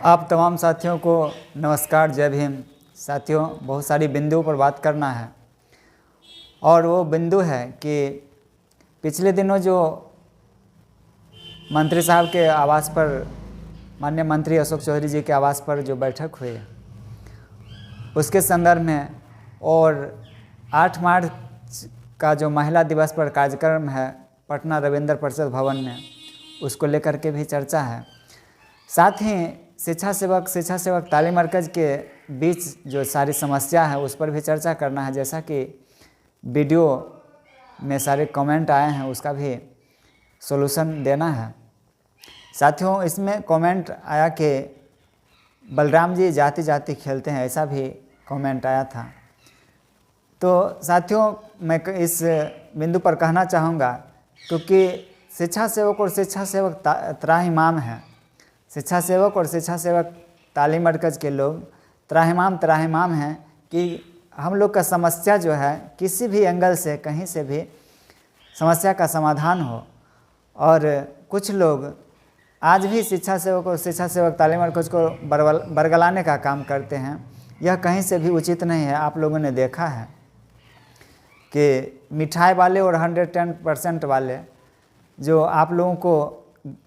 आप तमाम साथियों को नमस्कार, जय भीम। साथियों, बहुत सारी बिंदुओं पर बात करना है और वो बिंदु है कि पिछले दिनों जो मंत्री साहब के आवास पर, माननीय मंत्री अशोक चौधरी जी के आवास पर जो बैठक हुई उसके संदर्भ में, और 8 मार्च का जो महिला दिवस पर कार्यक्रम है पटना रविंद्र परिषद भवन में, उसको लेकर के भी चर्चा है। साथ ही शिक्षा सेवक तालीम मरकज़ के बीच जो सारी समस्या है उस पर भी चर्चा करना है। जैसा कि वीडियो में सारे कमेंट आए हैं उसका भी सॉल्यूशन देना है। साथियों, इसमें कमेंट आया कि बलराम जी जाति जाति खेलते हैं, ऐसा भी कमेंट आया था। तो साथियों, मैं इस बिंदु पर कहना चाहूँगा, क्योंकि शिक्षा सेवक और शिक्षा सेवक त्राहिमाम हैं। शिक्षा सेवक और शिक्षा सेवक तालीम मरकज़ के लोग त्राहिमाम हैं कि हम लोग का समस्या जो है किसी भी एंगल से, कहीं से भी समस्या का समाधान हो। और कुछ लोग आज भी शिक्षा सेवक और शिक्षा सेवक तालीम मरकज़ को बरगलाने का काम करते हैं। यह कहीं से भी उचित नहीं है। आप लोगों ने देखा है कि मिठाई वाले और 110% वाले जो आप लोगों को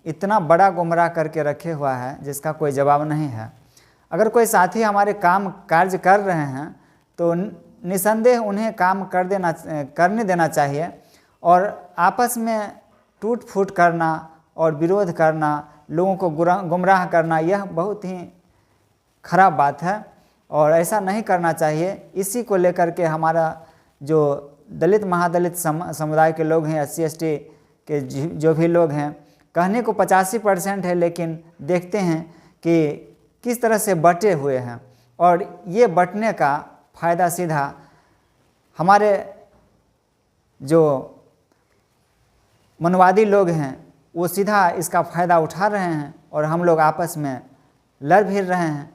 इतना बड़ा गुमराह करके रखे हुआ है जिसका कोई जवाब नहीं है। अगर कोई साथी हमारे कार्य कर रहे हैं तो निसंदेह उन्हें काम करने देना चाहिए, और आपस में टूट फूट करना और विरोध करना, लोगों को गुमराह करना, यह बहुत ही खराब बात है और ऐसा नहीं करना चाहिए। इसी को लेकर के हमारा जो दलित महादलित समुदाय के लोग हैं, SC ST के जो भी लोग हैं, कहने को 85% है, लेकिन देखते हैं कि किस तरह से बटे हुए हैं। और ये बटने का फ़ायदा सीधा हमारे जो मनवादी लोग हैं वो सीधा इसका फ़ायदा उठा रहे हैं और हम लोग आपस में लड़ भिड़ रहे हैं।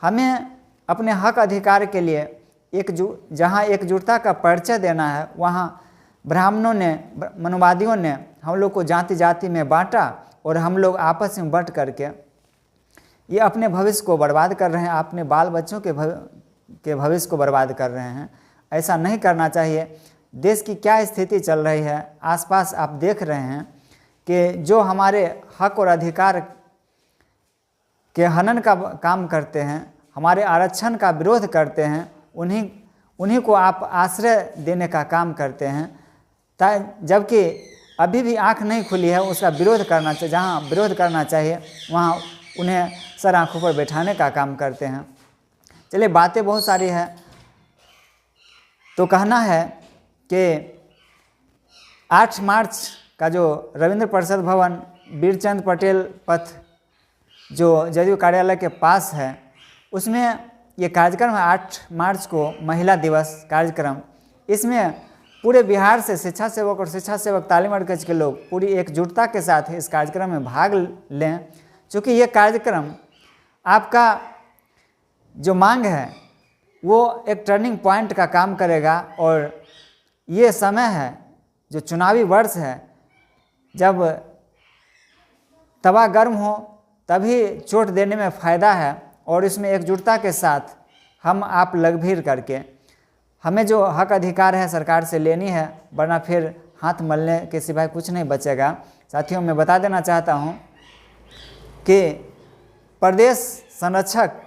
हमें अपने हक अधिकार के लिए जहाँ एकजुटता का परिचय देना है, वहाँ ब्राह्मणों ने, मनवादियों ने हम लोग को जाति जाति में बांटा और हम लोग आपस में बट करके ये अपने भविष्य को बर्बाद कर रहे हैं, अपने बाल बच्चों के भविष्य को बर्बाद कर रहे हैं। ऐसा नहीं करना चाहिए। देश की क्या स्थिति चल रही है आसपास आप देख रहे हैं कि जो हमारे हक और अधिकार के हनन का काम करते हैं, हमारे आरक्षण का विरोध करते हैं, उन्हीं को आप आश्रय देने का काम करते हैं, जबकि अभी भी आंख नहीं खुली है उसका विरोध करना चाहिए। जहाँ विरोध करना चाहिए वहाँ उन्हें सर आँखों पर बैठाने का काम करते हैं। चलिए, बातें बहुत सारी है। तो कहना है कि 8 मार्च का जो रविंद्र परिषद भवन वीरचंद पटेल पथ जो जदयू कार्यालय के पास है, उसमें ये कार्यक्रम है 8 मार्च को महिला दिवस कार्यक्रम। इसमें पूरे बिहार से शिक्षा सेवक और शिक्षा सेवक तालीम मरकज़ के लोग पूरी एकजुटता के साथ इस कार्यक्रम में भाग लें, क्योंकि ये कार्यक्रम आपका जो मांग है वो एक टर्निंग पॉइंट का काम करेगा। और ये समय है जो चुनावी वर्ष है, जब तवा गर्म हो तभी चोट देने में फ़ायदा है, और इसमें एकजुटता के साथ हम आप लग भीड़ करके हमें जो हक अधिकार है सरकार से लेनी है, वरना फिर हाथ मलने के सिवाय कुछ नहीं बचेगा। साथियों, मैं बता देना चाहता हूँ कि प्रदेश संरक्षक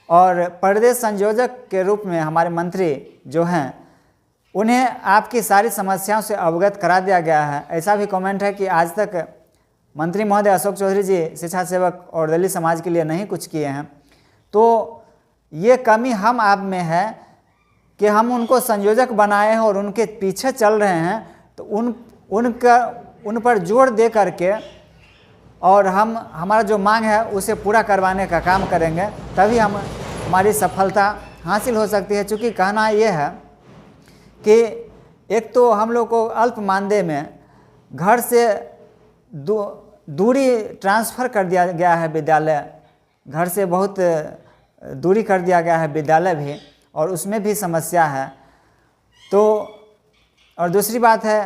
और प्रदेश संयोजक के रूप में हमारे मंत्री जो हैं, उन्हें आपकी सारी समस्याओं से अवगत करा दिया गया है। ऐसा भी कमेंट है कि आज तक मंत्री महोदय अशोक चौधरी जी शिक्षा सेवक और दलित समाज के लिए नहीं कुछ किए हैं। तो ये कमी हम आप में है कि हम उनको संयोजक बनाए हैं और उनके पीछे चल रहे हैं। तो उन पर जोर दे करके और हमारा जो मांग है उसे पूरा करवाने का काम करेंगे, तभी हमारी सफलता हासिल हो सकती है। चूँकि कहना ये है कि एक तो हम लोग को अल्प मानदेय में घर से दूरी ट्रांसफ़र कर दिया गया है, विद्यालय घर से बहुत दूरी कर दिया गया है विद्यालय भी, और उसमें भी समस्या है। तो और दूसरी बात है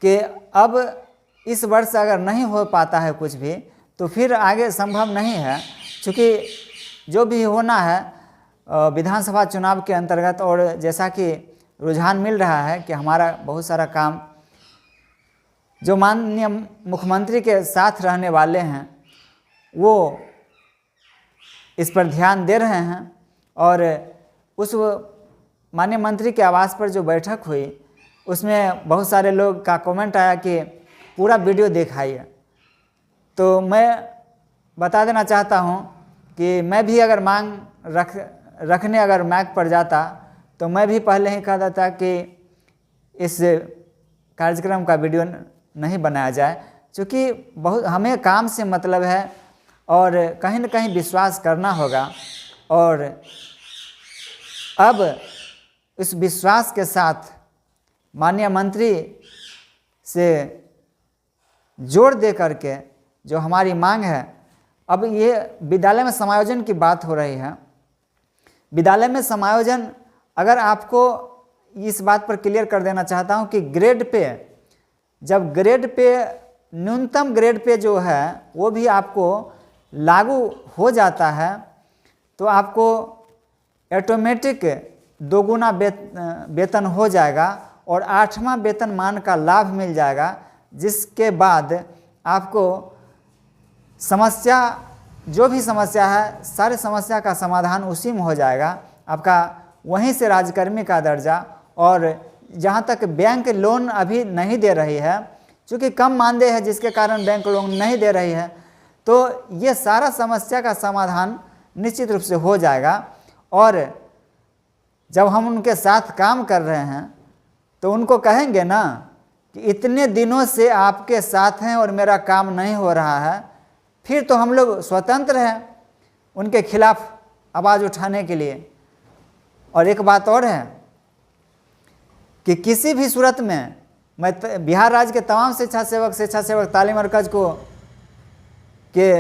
कि अब इस वर्ष अगर नहीं हो पाता है कुछ भी, तो फिर आगे संभव नहीं है, क्योंकि जो भी होना है विधानसभा चुनाव के अंतर्गत, और जैसा कि रुझान मिल रहा है कि हमारा बहुत सारा काम जो माननीय मुख्यमंत्री के साथ रहने वाले हैं वो इस पर ध्यान दे रहे हैं। और उस माननीय मंत्री के आवास पर जो बैठक हुई उसमें बहुत सारे लोग का कमेंट आया कि पूरा वीडियो दिखाइए। तो मैं बता देना चाहता हूं कि मैं भी अगर मांग रखने अगर माइक पर जाता तो मैं भी पहले ही कह देता कि इस कार्यक्रम का वीडियो नहीं बनाया जाए, क्योंकि बहुत हमें काम से मतलब है और कहीं न कहीं विश्वास करना होगा। और अब इस विश्वास के साथ माननीय मंत्री से जोड़ दे करके जो हमारी मांग है, अब ये विद्यालय में समायोजन की बात हो रही है। विद्यालय में समायोजन, अगर आपको इस बात पर क्लियर कर देना चाहता हूँ कि ग्रेड पे, जब ग्रेड पे न्यूनतम ग्रेड पे जो है वो भी आपको लागू हो जाता है तो आपको ऑटोमेटिक 2 गुना वेतन हो जाएगा और 8वां वेतनमान का लाभ मिल जाएगा, जिसके बाद आपको समस्या, जो भी समस्या है सारी समस्या का समाधान उसी में हो जाएगा। आपका वहीं से राज्यकर्मी का दर्जा, और जहाँ तक बैंक लोन अभी नहीं दे रही है, क्योंकि कम मानदेय है जिसके कारण बैंक लोन नहीं दे रही है, तो ये सारा समस्या का समाधान निश्चित रूप से हो जाएगा। और जब हम उनके साथ काम कर रहे हैं तो उनको कहेंगे ना कि इतने दिनों से आपके साथ हैं और मेरा काम नहीं हो रहा है, फिर तो हम लोग स्वतंत्र हैं उनके खिलाफ आवाज़ उठाने के लिए। और एक बात और है कि किसी भी सूरत में मैं बिहार राज्य के तमाम शिक्षा सेवक तालीम मरकज को के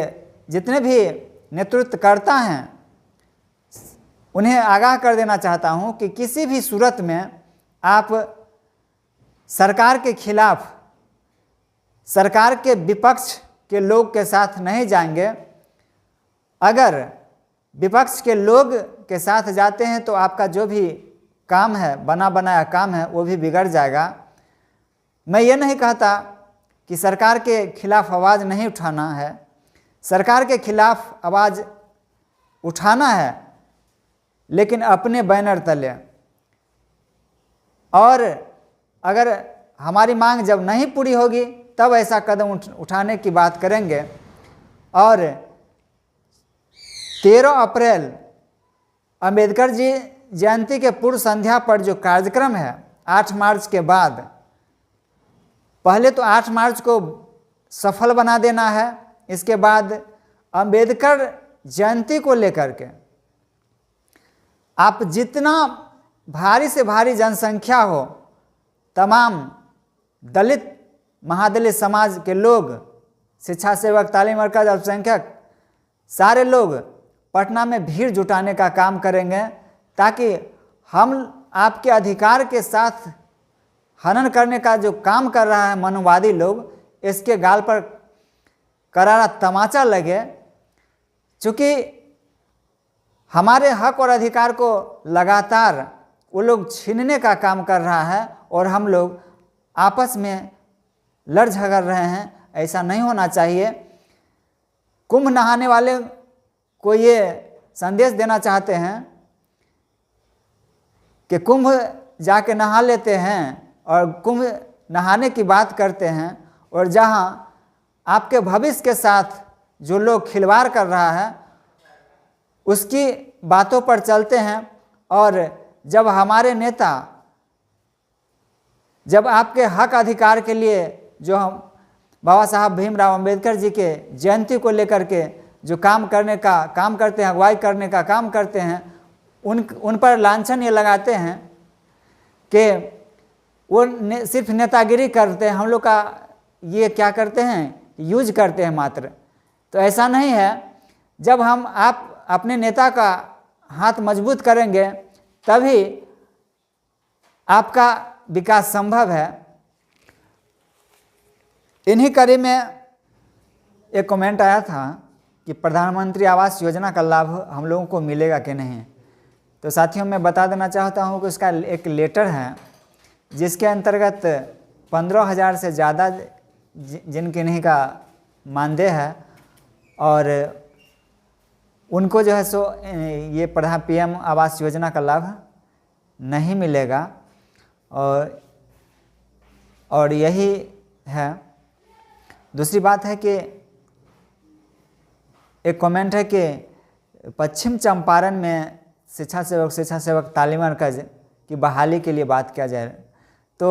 जितने भी नेतृत्वकर्ता हैं उन्हें आगाह कर देना चाहता हूं कि किसी भी सूरत में आप सरकार के खिलाफ, सरकार के विपक्ष के लोग के साथ नहीं जाएंगे। अगर विपक्ष के लोग के साथ जाते हैं तो आपका जो भी काम है, बना बनाया काम है, वो भी बिगड़ जाएगा। मैं ये नहीं कहता कि सरकार के खिलाफ आवाज़ नहीं उठाना है, सरकार के खिलाफ आवाज़ उठाना है, लेकिन अपने बैनर तले। और अगर हमारी मांग जब नहीं पूरी होगी तब ऐसा कदम उठाने की बात करेंगे। और 13 अप्रैल अंबेडकर जी जयंती के पूर्व संध्या पर जो कार्यक्रम है 8 मार्च के बाद, पहले तो 8 मार्च को सफल बना देना है, इसके बाद अंबेडकर जयंती को लेकर के आप जितना भारी से भारी जनसंख्या हो, तमाम दलित महादलित समाज के लोग, शिक्षा सेवक, तालीम मरकज, अल्पसंख्यक, सारे लोग पटना में भीड़ जुटाने का काम करेंगे, ताकि हम आपके अधिकार के साथ हनन करने का जो काम कर रहा है मनोवादी लोग, इसके गाल पर करारा तमाचा लगे। चूँकि हमारे हक और अधिकार को लगातार वो लोग छीनने का काम कर रहा है और हम लोग आपस में लड़ झगड़ रहे हैं, ऐसा नहीं होना चाहिए। कुंभ नहाने वाले को ये संदेश देना चाहते हैं कि कुंभ जाके नहा लेते हैं और कुंभ नहाने की बात करते हैं, और जहां आपके भविष्य के साथ जो लोग खिलवाड़ कर रहा है उसकी बातों पर चलते हैं। और जब हमारे नेता, जब आपके हक अधिकार के लिए जो हम बाबा साहब भीमराव अंबेडकर जी के जयंती को लेकर के जो काम करते हैं, अगुवाई करने का काम करते हैं, उन पर लांछन ये लगाते हैं कि वो सिर्फ नेतागिरी करते हैं, हम लोग का ये क्या करते हैं, यूज करते हैं मात्र। तो ऐसा नहीं है। जब आप अपने नेता का हाथ मजबूत करेंगे तभी आपका विकास संभव है। इन्हीं कड़ी में एक कमेंट आया था कि प्रधानमंत्री आवास योजना का लाभ हम लोगों को मिलेगा कि नहीं। तो साथियों, मैं बता देना चाहता हूं कि उसका एक लेटर है जिसके अंतर्गत 15,000 से ज़्यादा जिनके नहीं का मानदेय है और उनको जो है सो ये PM आवास योजना का लाभ नहीं मिलेगा। और यही है। दूसरी बात है कि एक कमेंट है कि पश्चिम चंपारण में शिक्षा सेवक तालीम मरकज़ की बहाली के लिए बात किया जाए। तो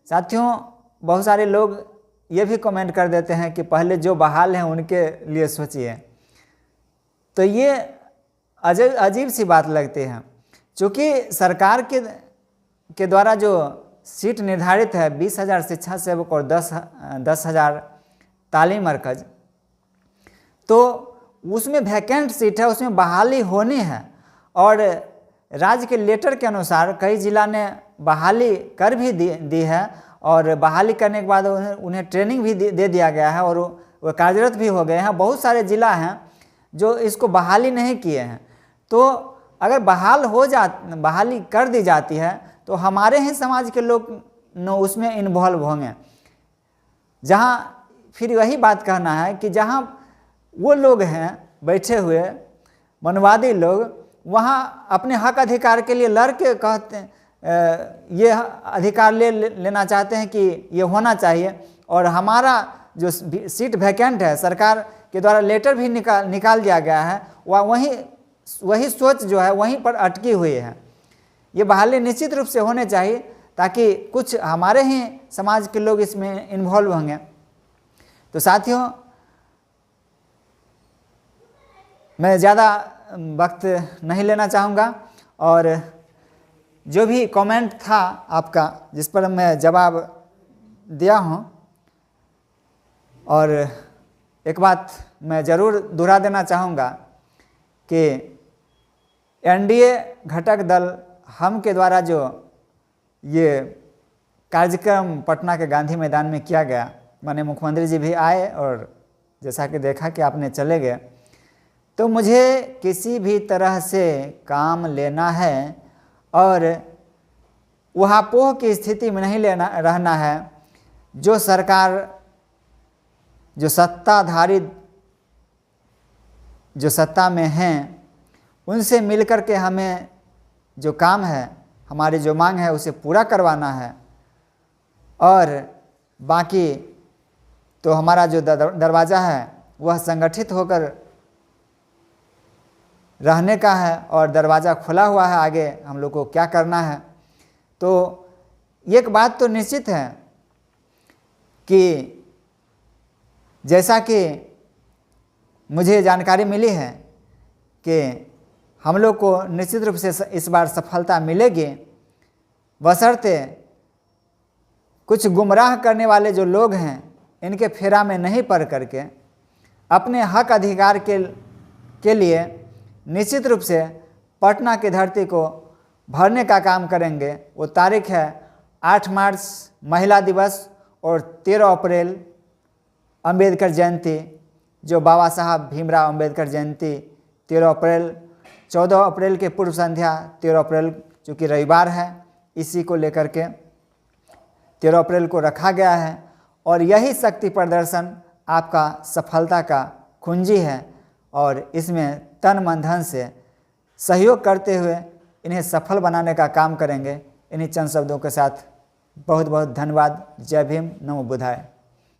साथियों, बहुत सारे लोग ये भी कमेंट कर देते हैं कि पहले जो बहाल हैं उनके लिए सोचिए। तो ये अजीब सी बात लगती है, क्योंकि सरकार के द्वारा जो सीट निर्धारित है 20,000 शिक्षा सेवक और 10,000 तालीम मरकज़, तो उसमें वैकेंट सीट है, उसमें बहाली होनी है। और राज्य के लेटर के अनुसार कई जिला ने बहाली कर भी दी है और बहाली करने के बाद उन्हें ट्रेनिंग भी दे दिया गया है और वो कार्यरत भी हो गए हैं। बहुत सारे जिला हैं जो इसको बहाली नहीं किए हैं। तो अगर बहाली कर दी जाती है तो हमारे ही समाज के लोग उसमें इन्वॉल्व होंगे। जहाँ फिर वही बात कहना है कि जहाँ वो लोग हैं बैठे हुए मनवादी लोग, वहाँ अपने हक अधिकार के लिए लड़ के कहते हैं ये अधिकार लेना चाहते हैं कि ये होना चाहिए। और हमारा जो सीट वैकेंट है, सरकार के द्वारा लेटर भी निकाल दिया गया है, वह वही सोच जो है वहीं पर अटकी हुई है। ये बहाली निश्चित रूप से होने चाहिए ताकि कुछ हमारे ही समाज के लोग इसमें इन्वॉल्व होंगे। तो साथियों, मैं ज़्यादा वक्त नहीं लेना चाहूँगा और जो भी कमेंट था आपका जिस पर मैं जवाब दिया हूँ, और एक बात मैं ज़रूर दोहरा देना चाहूँगा कि NDA घटक दल हम के द्वारा जो ये कार्यक्रम पटना के गांधी मैदान में किया गया, माननीय मुख्यमंत्री जी भी आए और जैसा कि देखा कि आपने चले गए, तो मुझे किसी भी तरह से काम लेना है और ऊहापोह की स्थिति में नहीं रहना है। जो सरकार, जो सत्ताधारी जो सत्ता में हैं, उनसे मिलकर के हमें जो काम है, हमारी जो मांग है उसे पूरा करवाना है। और बाकी तो हमारा जो दरवाज़ा है वह संगठित होकर रहने का है और दरवाज़ा खुला हुआ है, आगे हम लोग को क्या करना है। तो एक बात तो निश्चित है कि जैसा कि मुझे जानकारी मिली है कि हम लोग को निश्चित रूप से इस बार सफलता मिलेगी, बशर्ते कुछ गुमराह करने वाले जो लोग हैं इनके फेरा में नहीं पड़ करके अपने हक अधिकार के लिए निश्चित रूप से पटना की धरती को भरने का काम करेंगे। वो तारीख है 8 मार्च महिला दिवस और 13 अप्रैल अंबेडकर जयंती, जो बाबा साहब भीमराव अंबेडकर जयंती 13 अप्रैल, 14 अप्रैल के पूर्व संध्या 13 अप्रैल चूँकि रविवार है, इसी को लेकर के 13 अप्रैल को रखा गया है। और यही शक्ति प्रदर्शन आपका सफलता का कुंजी है और इसमें तन मन धन से सहयोग करते हुए इन्हें सफल बनाने का काम करेंगे। इन्हीं चंद शब्दों के साथ बहुत बहुत धन्यवाद। जय भीम, नमो बुद्धाय।